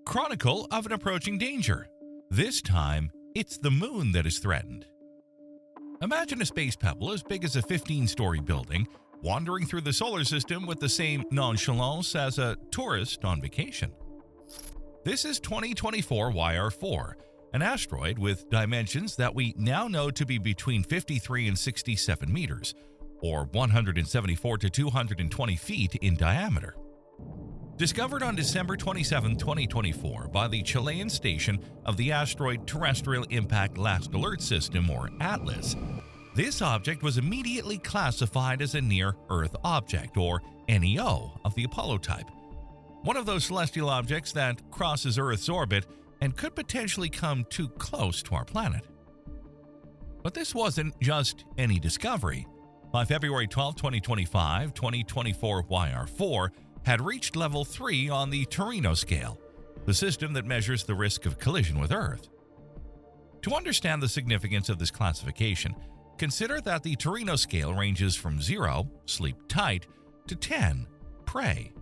Chronicle of an approaching danger. This time, it's the moon that is threatened. Imagine a space pebble as big as a 15-story building wandering through the solar system with the same nonchalance as a tourist on vacation. This is 2024 YR4, an asteroid with dimensions that we now know to be between 53 and 67 meters, or 174 to 220 feet in diameter. Discovered on December 27, 2024 by the Chilean station of the Asteroid Terrestrial Impact Last Alert System, or ATLAS, this object was immediately classified as a near-Earth object, or NEO, of the Apollo type, one of those celestial objects that crosses Earth's orbit and could potentially come too close to our planet. But this wasn't just any discovery. By February 12, 2025, 2024 YR4 had reached level 3 on the Torino scale, the system that measures the risk of collision with Earth. To understand the significance of this classification, consider that the Torino scale ranges from 0, sleep tight, to 10, pray,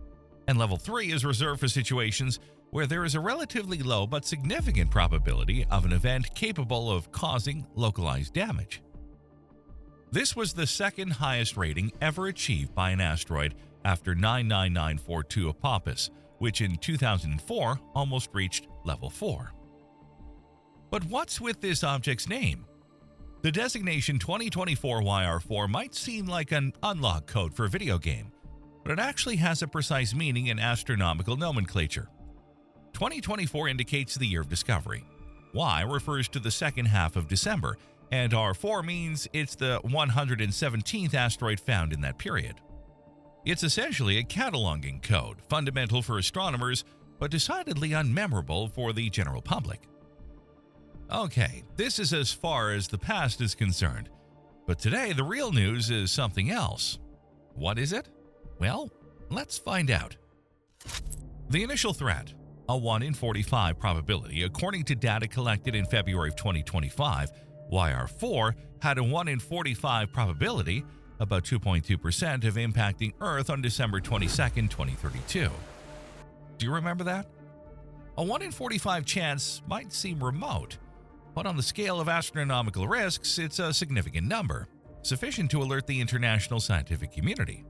and level 3 is reserved for situations where there is a relatively low but significant probability of an event capable of causing localized damage. This was the second highest rating ever achieved by an asteroid after 99942 Apophis, which in 2004 almost reached level 4. But what's with this object's name? The designation 2024 YR4 might seem like an unlock code for a video game, but it actually has a precise meaning in astronomical nomenclature. 2024 indicates the year of discovery. Y refers to the second half of December, and R4 means it's the 117th asteroid found in that period. It's essentially a cataloging code, fundamental for astronomers, but decidedly unmemorable for the general public. Okay, this is as far as the past is concerned, but today the real news is something else. What is it? Well, let's find out. The initial threat, a 1 in 45 probability, according to data collected in February of 2025, YR4 had a 1 in 45 probability, about 2.2% of impacting Earth on December 22, 2032. Do you remember that? A 1 in 45 chance might seem remote, but on the scale of astronomical risks, it's a significant number, sufficient to alert the international scientific community.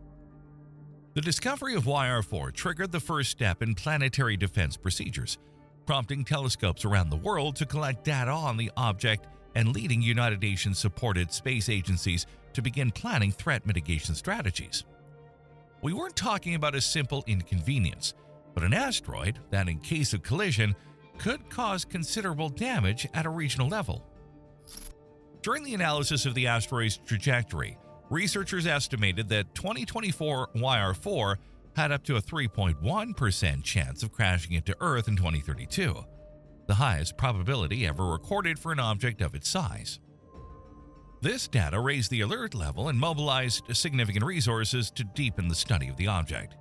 The discovery of YR4 triggered the first step in planetary defense procedures, prompting telescopes around the world to collect data on the object and leading United Nations-supported space agencies to begin planning threat mitigation strategies. We weren't talking about a simple inconvenience, but an asteroid that, in case of collision, could cause considerable damage at a regional level. During the analysis of the asteroid's trajectory, researchers estimated that 2024 YR4 had up to a 3.1% chance of crashing into Earth in 2032, the highest probability ever recorded for an object of its size. This data raised the alert level and mobilized significant resources to deepen the study of the object.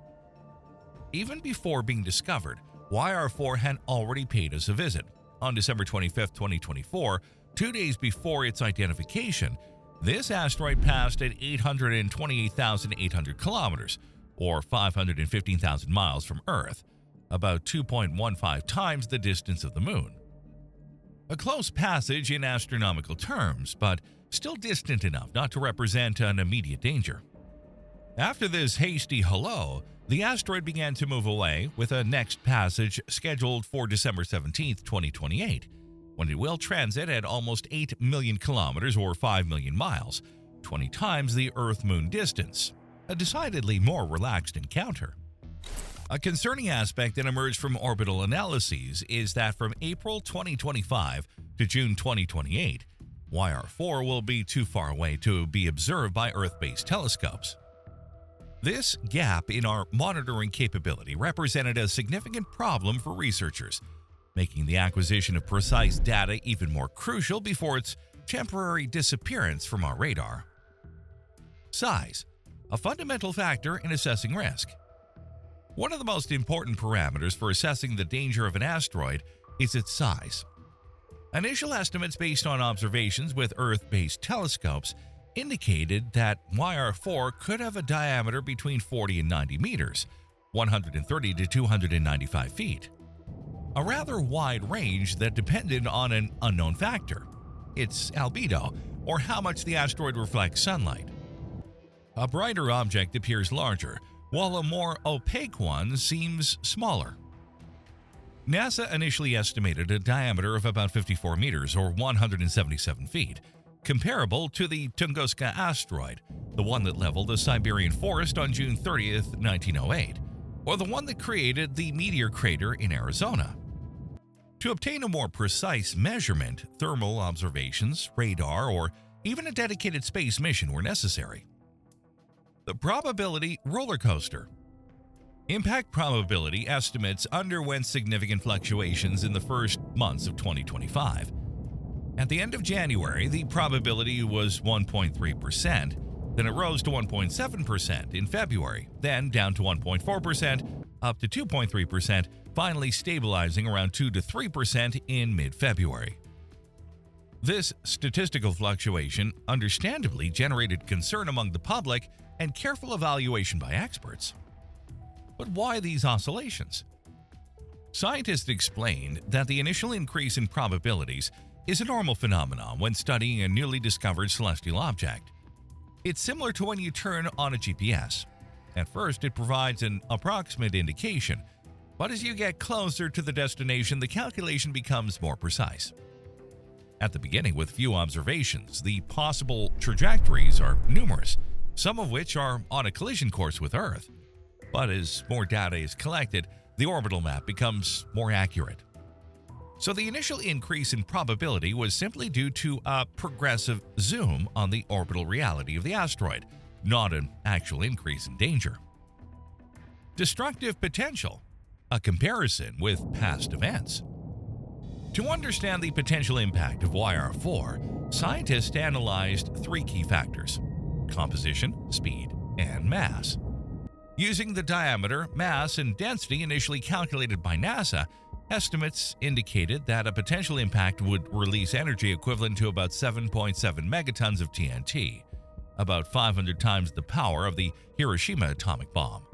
Even before being discovered, YR4 had already paid us a visit. On December 25, 2024, 2 days before its identification, this asteroid passed at 828,800 kilometers, or 515,000 miles from Earth, about 2.15 times the distance of the Moon. A close passage in astronomical terms, but still distant enough not to represent an immediate danger. After this hasty hello, the asteroid began to move away, with a next passage scheduled for December 17, 2028, when it will transit at almost 8 million kilometers or 5 million miles, 20 times the Earth-Moon distance, a decidedly more relaxed encounter. A concerning aspect that emerged from orbital analyses is that from April 2025 to June 2028, YR4 will be too far away to be observed by Earth-based telescopes. This gap in our monitoring capability represented a significant problem for researchers, making the acquisition of precise data even more crucial before its temporary disappearance from our radar. Size, a fundamental factor in assessing risk. One of the most important parameters for assessing the danger of an asteroid is its size. Initial estimates based on observations with Earth-based telescopes indicated that YR4 could have a diameter between 40 and 90 meters, 130 to 295 feet. a rather wide range that depended on an unknown factor, its albedo, or how much the asteroid reflects sunlight. A brighter object appears larger, while a more opaque one seems smaller. NASA initially estimated a diameter of about 54 meters or 177 feet, comparable to the Tunguska asteroid, the one that leveled the Siberian forest on June 30, 1908, or the one that created the meteor crater in Arizona. To obtain a more precise measurement, thermal observations, radar, or even a dedicated space mission were necessary. The probability roller coaster. Impact probability estimates underwent significant fluctuations in the first months of 2025. At the end of January, the probability was 1.3%, then it rose to 1.7% in February, then down to 1.4%, up to 2.3%, finally stabilizing around 2 to 3% in mid-February. This statistical fluctuation understandably generated concern among the public and careful evaluation by experts. But why these oscillations? Scientists explained that the initial increase in probabilities is a normal phenomenon when studying a newly discovered celestial object. It's similar to when you turn on a GPS. At first, it provides an approximate indication, but as you get closer to the destination, the calculation becomes more precise. At the beginning, with few observations, the possible trajectories are numerous, some of which are on a collision course with Earth. But as more data is collected, the orbital map becomes more accurate. So the initial increase in probability was simply due to a progressive zoom on the orbital reality of the asteroid, not an actual increase in danger. Destructive potential, a comparison with past events. To understand the potential impact of YR4, scientists analyzed three key factors: composition, speed, and mass. Using the diameter, mass, and density initially calculated by NASA, estimates indicated that a potential impact would release energy equivalent to about 7.7 megatons of TNT, about 500 times the power of the Hiroshima atomic bomb.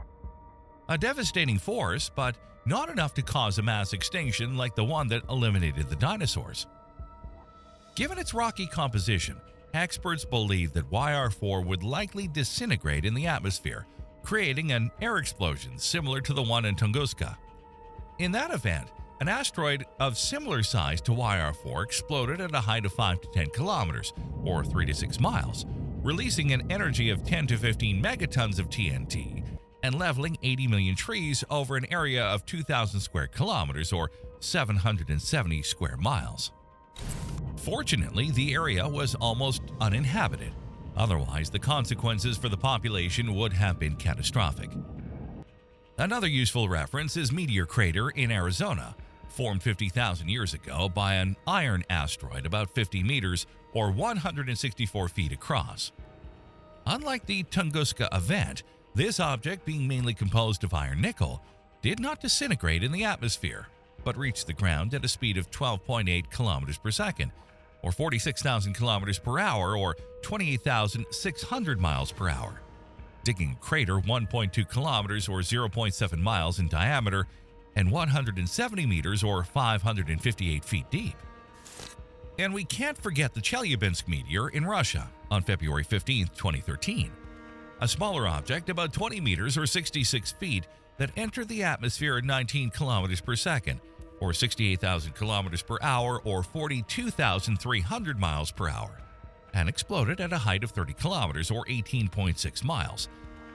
A devastating force, but not enough to cause a mass extinction like the one that eliminated the dinosaurs. Given its rocky composition, experts believe that YR4 would likely disintegrate in the atmosphere, creating an air explosion similar to the one in Tunguska. In that event, an asteroid of similar size to YR4 exploded at a height of 5 to 10 kilometers, or 3 to 6 miles, releasing an energy of 10 to 15 megatons of TNT and leveling 80 million trees over an area of 2,000 square kilometers, or 770 square miles. Fortunately, the area was almost uninhabited. Otherwise, the consequences for the population would have been catastrophic. Another useful reference is Meteor Crater in Arizona, formed 50,000 years ago by an iron asteroid about 50 meters or 164 feet across. Unlike the Tunguska event, this object, being mainly composed of iron-nickel, did not disintegrate in the atmosphere, but reached the ground at a speed of 12.8 kilometers per second, or 46,000 kilometers per hour, or 28,600 miles per hour, digging a crater 1.2 kilometers or 0.7 miles in diameter and 170 meters or 558 feet deep. And we can't forget the Chelyabinsk meteor in Russia on February 15, 2013, a smaller object about 20 meters or 66 feet that entered the atmosphere at 19 kilometers per second, or 68,000 kilometers per hour, or 42,300 miles per hour, and exploded at a height of 30 kilometers or 18.6 miles,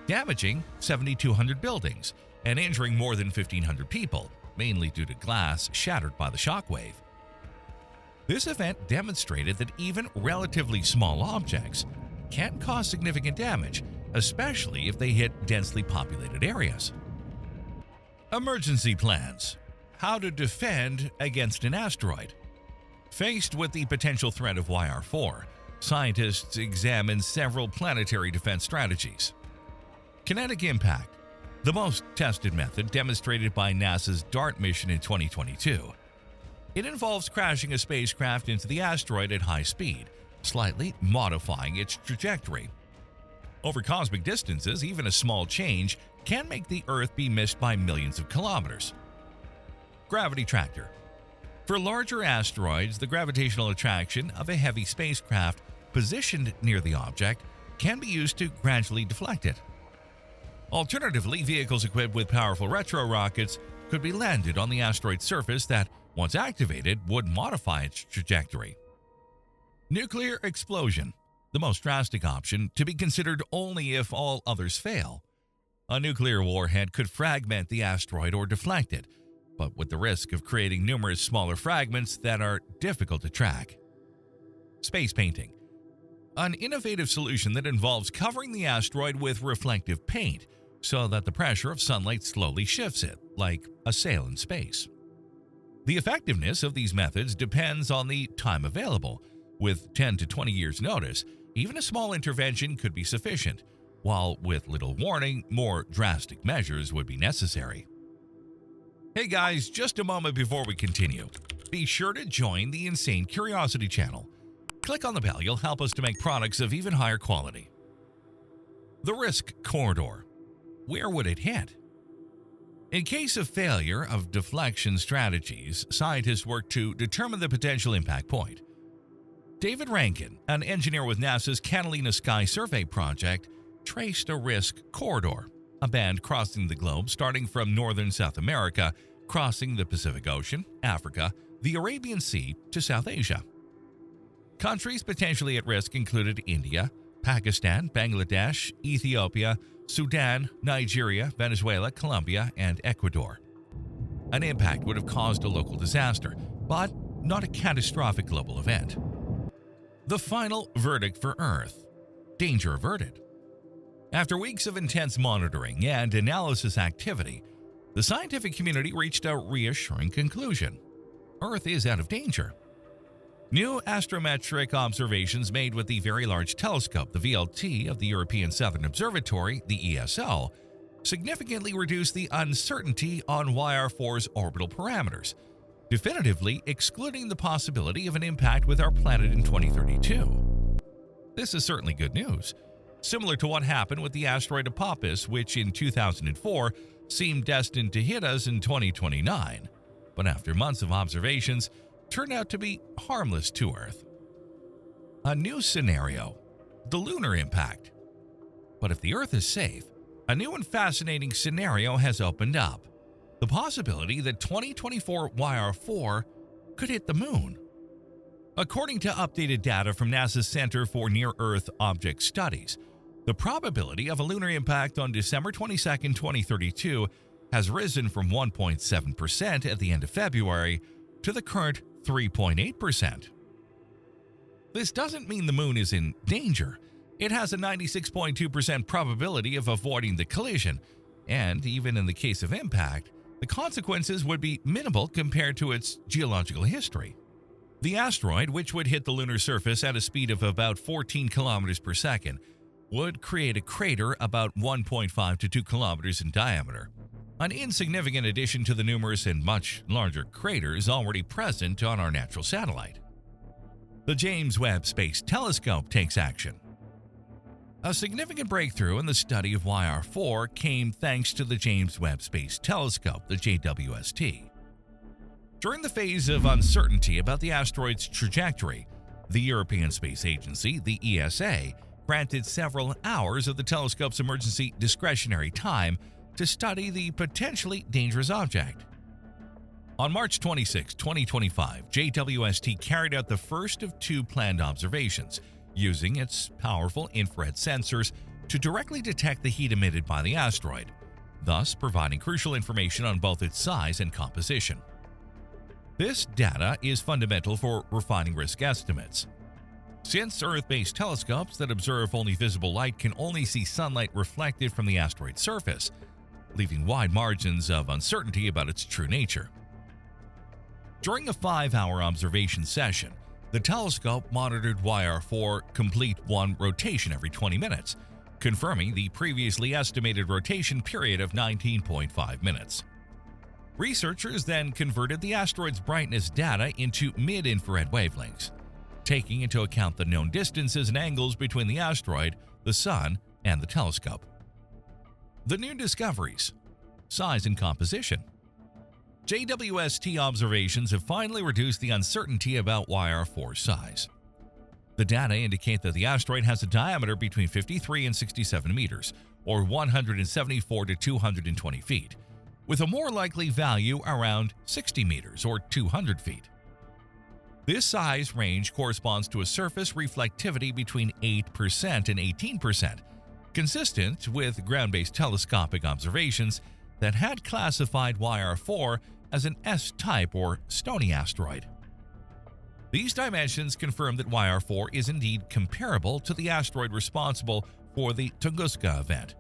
damaging 7,200 buildings and injuring more than 1,500 people, mainly due to glass shattered by the shockwave. This event demonstrated that even relatively small objects can cause significant damage, especially if they hit densely populated areas. Emergency plans. How to defend against an asteroid. Faced with the potential threat of YR4, scientists examined several planetary defense strategies. Kinetic impact, the most tested method demonstrated by NASA's DART mission in 2022. It involves crashing a spacecraft into the asteroid at high speed, slightly modifying its trajectory. Over cosmic distances, even a small change can make the Earth be missed by millions of kilometers. gravity tractor. For larger asteroids, the gravitational attraction of a heavy spacecraft positioned near the object can be used to gradually deflect it. Alternatively, vehicles equipped with powerful retro rockets could be landed on the asteroid's surface that, once activated, would modify its trajectory. Nuclear explosion, the most drastic option, to be considered only if all others fail. A nuclear warhead could fragment the asteroid or deflect it, but with the risk of creating numerous smaller fragments that are difficult to track. Space painting, an innovative solution that involves covering the asteroid with reflective paint so that the pressure of sunlight slowly shifts it, like a sail in space. The effectiveness of these methods depends on the time available. With 10 to 20 years' notice, even a small intervention could be sufficient, while with little warning, more drastic measures would be necessary. Hey guys, just a moment before we continue. Be sure to join the Insane Curiosity channel. Click on the bell, you'll help us to make products of even higher quality. The risk corridor. Where would it hit? In case of failure of deflection strategies, scientists work to determine the potential impact point. David Rankin, an engineer with NASA's Catalina Sky Survey project, traced a risk corridor, a band crossing the globe starting from northern South America, crossing the Pacific Ocean, Africa, the Arabian Sea to South Asia. Countries potentially at risk included India, Pakistan, Bangladesh, Ethiopia, Sudan, Nigeria, Venezuela, Colombia, and Ecuador. An impact would have caused a local disaster, but not a catastrophic global event. The final verdict for Earth. Danger averted. After weeks of intense monitoring and analysis activity, the scientific community reached a reassuring conclusion. Earth is out of danger. New astrometric observations made with the Very Large Telescope, the VLT, of the European Southern Observatory, the ESO, significantly reduced the uncertainty on YR4's orbital parameters, definitively excluding the possibility of an impact with our planet in 2032. This is certainly good news, similar to what happened with the asteroid Apophis, which in 2004 seemed destined to hit us in 2029, but after months of observations, turned out to be harmless to Earth. A new scenario, the lunar impact. But if the Earth is safe, a new and fascinating scenario has opened up. The possibility that 2024 YR4 could hit the moon. According to updated data from NASA's Center for Near-Earth Object Studies, the probability of a lunar impact on December 22, 2032 has risen from 1.7% at the end of February to the current 3.8%. This doesn't mean the moon is in danger. It has a 96.2% probability of avoiding the collision, and even in the case of impact, the consequences would be minimal compared to its geological history. The asteroid, which would hit the lunar surface at a speed of about 14 kilometers per second, would create a crater about 1.5 to 2 kilometers in diameter, an insignificant addition to the numerous and much larger craters already present on our natural satellite. The James Webb Space Telescope takes action. A significant breakthrough in the study of YR4 came thanks to the James Webb Space Telescope, the JWST. During the phase of uncertainty about the asteroid's trajectory, the European Space Agency, the ESA, granted several hours of the telescope's emergency discretionary time to study the potentially dangerous object. On March 26, 2025, JWST carried out the first of two planned observations, using its powerful infrared sensors to directly detect the heat emitted by the asteroid, thus providing crucial information on both its size and composition. This data is fundamental for refining risk estimates. Since Earth-based telescopes that observe only visible light can only see sunlight reflected from the asteroid's surface, leaving wide margins of uncertainty about its true nature. During a 5-hour observation session, the telescope monitored YR4 complete one rotation every 20 minutes, confirming the previously estimated rotation period of 19.5 minutes. Researchers then converted the asteroid's brightness data into mid-infrared wavelengths, taking into account the known distances and angles between the asteroid, the Sun, and the telescope. The new discoveries: size and composition. JWST observations have finally reduced the uncertainty about YR4's size. The data indicate that the asteroid has a diameter between 53 and 67 meters, or 174 to 220 feet, with a more likely value around 60 meters, or 200 feet. This size range corresponds to a surface reflectivity between 8% and 18%, consistent with ground-based telescopic observations that had classified YR4 as an S-type or stony asteroid. These dimensions confirm that YR4 is indeed comparable to the asteroid responsible for the Tunguska event,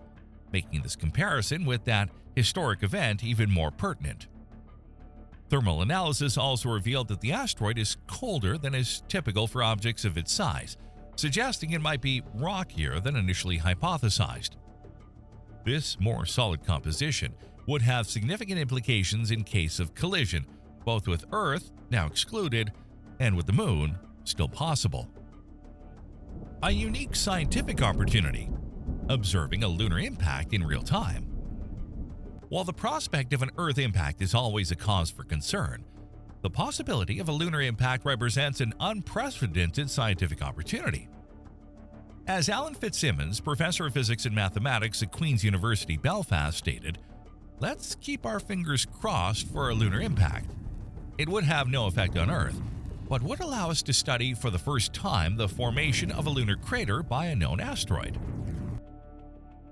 making this comparison with that historic event even more pertinent. Thermal analysis also revealed that the asteroid is colder than is typical for objects of its size, suggesting it might be rockier than initially hypothesized. This more solid composition would have significant implications in case of collision, both with Earth, now excluded, and with the Moon, still possible. A unique scientific opportunity, observing a lunar impact in real time. While the prospect of an Earth impact is always a cause for concern, the possibility of a lunar impact represents an unprecedented scientific opportunity. As Alan Fitzsimmons, professor of physics and mathematics at Queen's University, Belfast, stated, "Let's keep our fingers crossed for a lunar impact. It would have no effect on Earth, but would allow us to study for the first time the formation of a lunar crater by a known asteroid."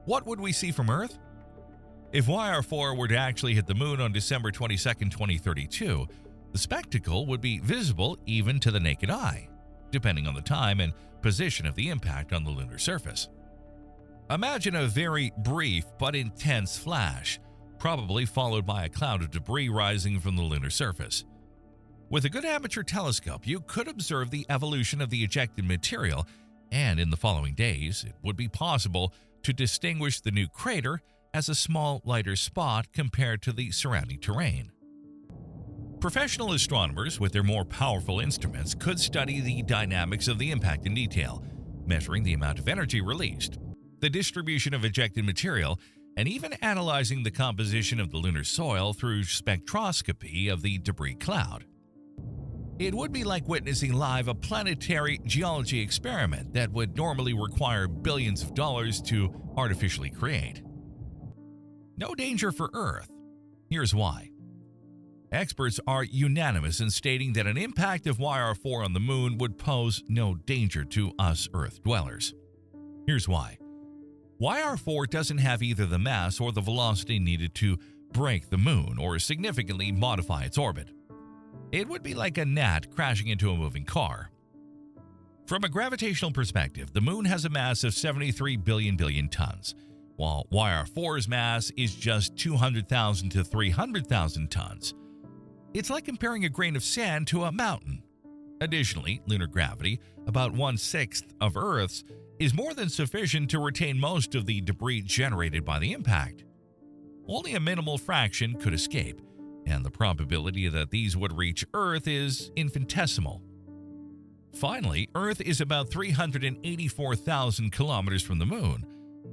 What would we see from Earth? If YR4 were to actually hit the Moon on December 22, 2032, the spectacle would be visible even to the naked eye, depending on the time and position of the impact on the lunar surface. Imagine a very brief but intense flash, probably followed by a cloud of debris rising from the lunar surface. With a good amateur telescope, you could observe the evolution of the ejected material, and in the following days, it would be possible to distinguish the new crater as a small, lighter spot compared to the surrounding terrain. Professional astronomers with their more powerful instruments could study the dynamics of the impact in detail, measuring the amount of energy released, the distribution of ejected material, and even analyzing the composition of the lunar soil through spectroscopy of the debris cloud. It would be like witnessing live a planetary geology experiment that would normally require billions of dollars to artificially create. No danger for Earth. Here's why. Experts are unanimous in stating that an impact of YR4 on the Moon would pose no danger to us Earth dwellers. Here's why. YR4 doesn't have either the mass or the velocity needed to break the Moon or significantly modify its orbit. It would be like a gnat crashing into a moving car. From a gravitational perspective, the Moon has a mass of 73 billion tons, while YR4's mass is just 200,000 to 300,000 tons. It's like comparing a grain of sand to a mountain. Additionally, lunar gravity, about 1/6 of Earth's, is more than sufficient to retain most of the debris generated by the impact. Only a minimal fraction could escape, and the probability that these would reach Earth is infinitesimal. Finally, Earth is about 384,000 kilometers from the Moon,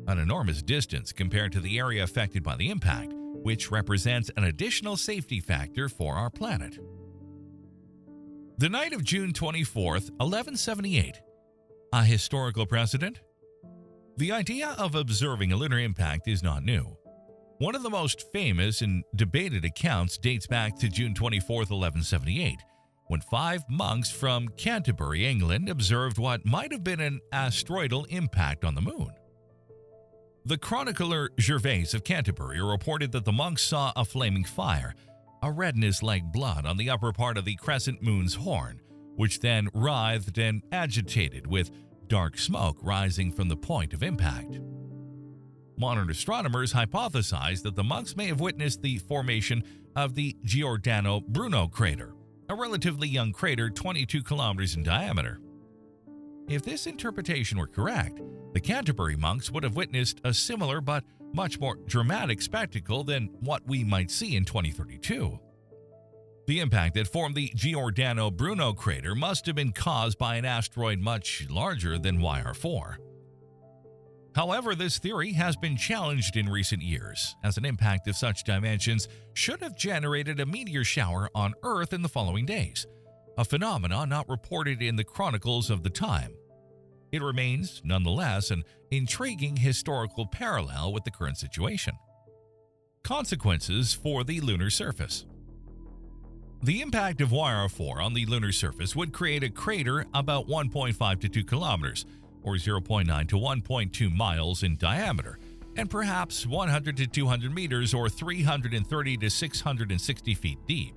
an enormous distance compared to the area affected by the impact, which represents an additional safety factor for our planet. The night of June 24th, 1178. A historical precedent? The idea of observing a lunar impact is not new. One of the most famous and debated accounts dates back to June 24th, 1178, when 5 monks from Canterbury, England, observed what might have been an asteroidal impact on the Moon. The chronicler Gervais of Canterbury reported that the monks saw a flaming fire, a redness like blood on the upper part of the crescent moon's horn, which then writhed and agitated with dark smoke rising from the point of impact. Modern astronomers hypothesize that the monks may have witnessed the formation of the Giordano Bruno crater, a relatively young crater 22 kilometers in diameter. If this interpretation were correct, the Canterbury monks would have witnessed a similar but much more dramatic spectacle than what we might see in 2032. The impact that formed the Giordano Bruno crater must have been caused by an asteroid much larger than YR4. However, this theory has been challenged in recent years, as an impact of such dimensions should have generated a meteor shower on Earth in the following days, a phenomenon not reported in the chronicles of the time. It remains, nonetheless, an intriguing historical parallel with the current situation. Consequences for the lunar surface. The impact of YR4 on the lunar surface would create a crater about 1.5 to 2 kilometers, or 0.9 to 1.2 miles in diameter, and perhaps 100 to 200 meters or 330 to 660 feet deep.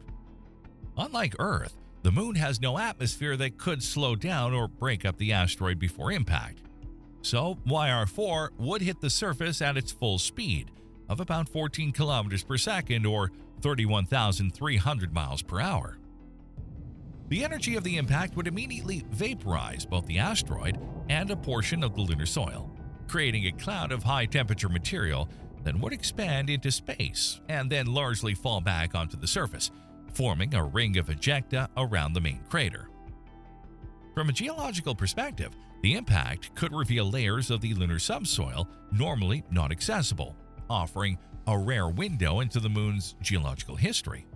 Unlike Earth, the Moon has no atmosphere that could slow down or break up the asteroid before impact. So, YR4 would hit the surface at its full speed of about 14 kilometers per second or 31,300 miles per hour. The energy of the impact would immediately vaporize both the asteroid and a portion of the lunar soil, creating a cloud of high-temperature material that would expand into space and then largely fall back onto the surface, forming a ring of ejecta around the main crater. From a geological perspective, the impact could reveal layers of the lunar subsoil normally not accessible, offering a rare window into the Moon's geological history.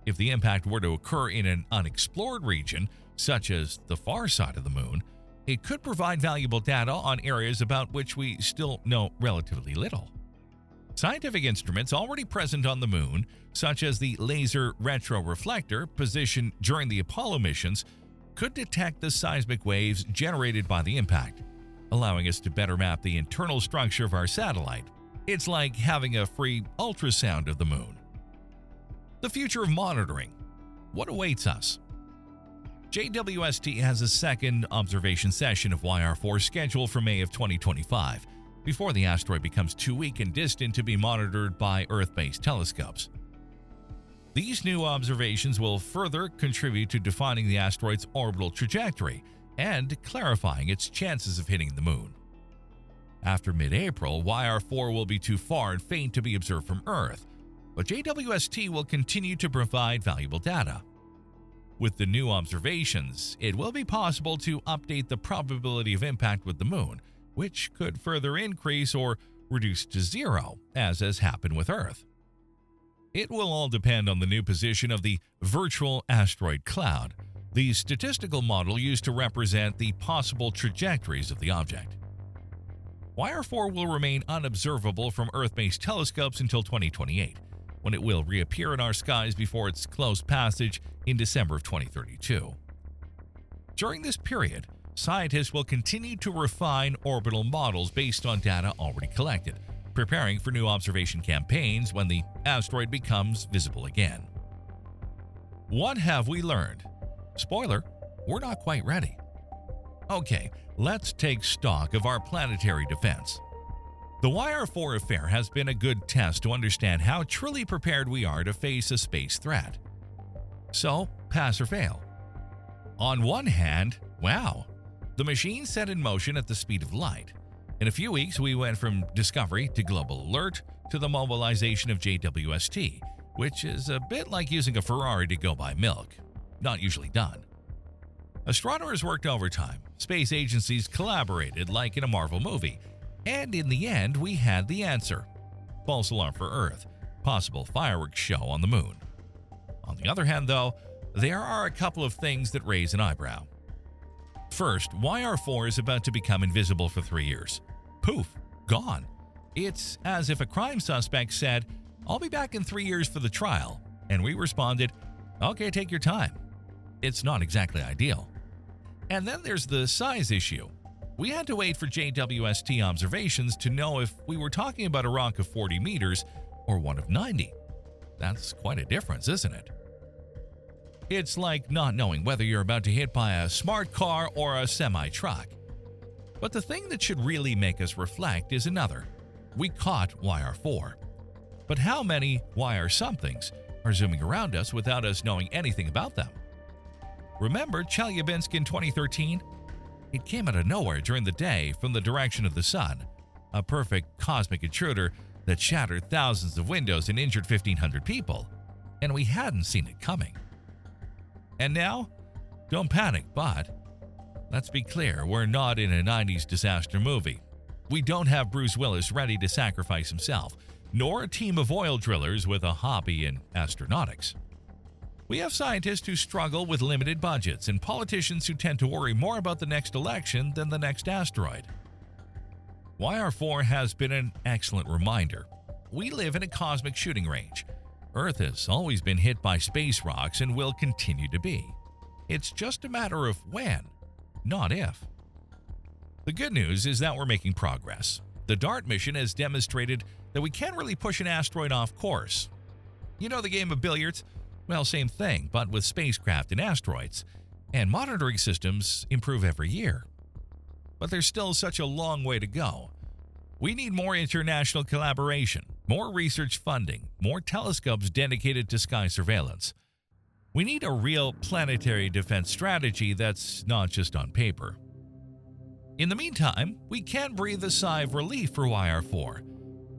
If the impact were to occur in an unexplored region, such as the far side of the Moon, it could provide valuable data on areas about which we still know relatively little. Scientific instruments already present on the Moon, such as the laser retroreflector positioned during the Apollo missions, could detect the seismic waves generated by the impact, allowing us to better map the internal structure of our satellite. It's like having a free ultrasound of the Moon. The future of monitoring. What awaits us? JWST has a second observation session of YR4 scheduled for May of 2025, before the asteroid becomes too weak and distant to be monitored by Earth-based telescopes. These new observations will further contribute to defining the asteroid's orbital trajectory and clarifying its chances of hitting the Moon. After mid-April, YR4 will be too far and faint to be observed from Earth, but JWST will continue to provide valuable data. With the new observations, it will be possible to update the probability of impact with the Moon, which could further increase or reduce to zero, as has happened with Earth. It will all depend on the new position of the virtual asteroid cloud, the statistical model used to represent the possible trajectories of the object. YR4 will remain unobservable from Earth-based telescopes until 2028, when it will reappear in our skies before its close passage in December of 2032. During this period, scientists will continue to refine orbital models based on data already collected, preparing for new observation campaigns when the asteroid becomes visible again. What have we learned? Spoiler, we're not quite ready. Okay, let's take stock of our planetary defense. The YR4 affair has been a good test to understand how truly prepared we are to face a space threat. So, pass or fail. On one hand, wow, the machine set in motion at the speed of light. In a few weeks, we went from discovery to global alert to the mobilization of JWST, which is a bit like using a Ferrari to go buy milk. Not usually done. Astronomers worked overtime, space agencies collaborated like in a Marvel movie, and in the end, we had the answer. False alarm for Earth, possible fireworks show on the Moon. On the other hand, though, there are a couple of things that raise an eyebrow. First, YR4 is about to become invisible for 3 years. Poof, gone. It's as if a crime suspect said, "I'll be back in 3 years for the trial," and we responded, "Okay, take your time." It's not exactly ideal. And then there's the size issue. We had to wait for JWST observations to know if we were talking about a rock of 40 meters or one of 90. That's quite a difference, isn't it? It's like not knowing whether you're about to hit by a smart car or a semi-truck. But the thing that should really make us reflect is another. We caught YR4. But how many YR-somethings are zooming around us without us knowing anything about them? Remember Chelyabinsk in 2013? It came out of nowhere during the day from the direction of the sun, a perfect cosmic intruder that shattered thousands of windows and injured 1,500 people, and we hadn't seen it coming. And now? Don't panic, but let's be clear, we're not in a 90s disaster movie. We don't have Bruce Willis ready to sacrifice himself, nor a team of oil drillers with a hobby in astronautics. We have scientists who struggle with limited budgets and politicians who tend to worry more about the next election than the next asteroid. YR4 has been an excellent reminder. We live in a cosmic shooting range. Earth has always been hit by space rocks and will continue to be. It's just a matter of when, not if. The good news is that we're making progress. The DART mission has demonstrated that we can't really push an asteroid off course. You know the game of billiards? Well, same thing, but with spacecraft and asteroids. And monitoring systems improve every year. But there's still such a long way to go. We need more international collaboration, more research funding, more telescopes dedicated to sky surveillance. We need a real planetary defense strategy that's not just on paper. In the meantime, we can breathe a sigh of relief for YR4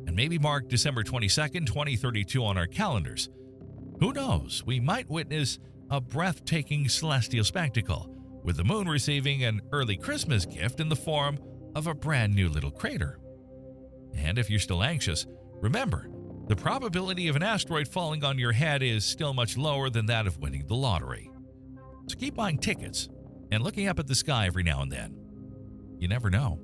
and maybe mark December 22nd, 2032 on our calendars. Who knows, we might witness a breathtaking celestial spectacle, with the moon receiving an early Christmas gift in the form of a brand new little crater. And if you're still anxious, remember, the probability of an asteroid falling on your head is still much lower than that of winning the lottery. So keep buying tickets and looking up at the sky every now and then. You never know.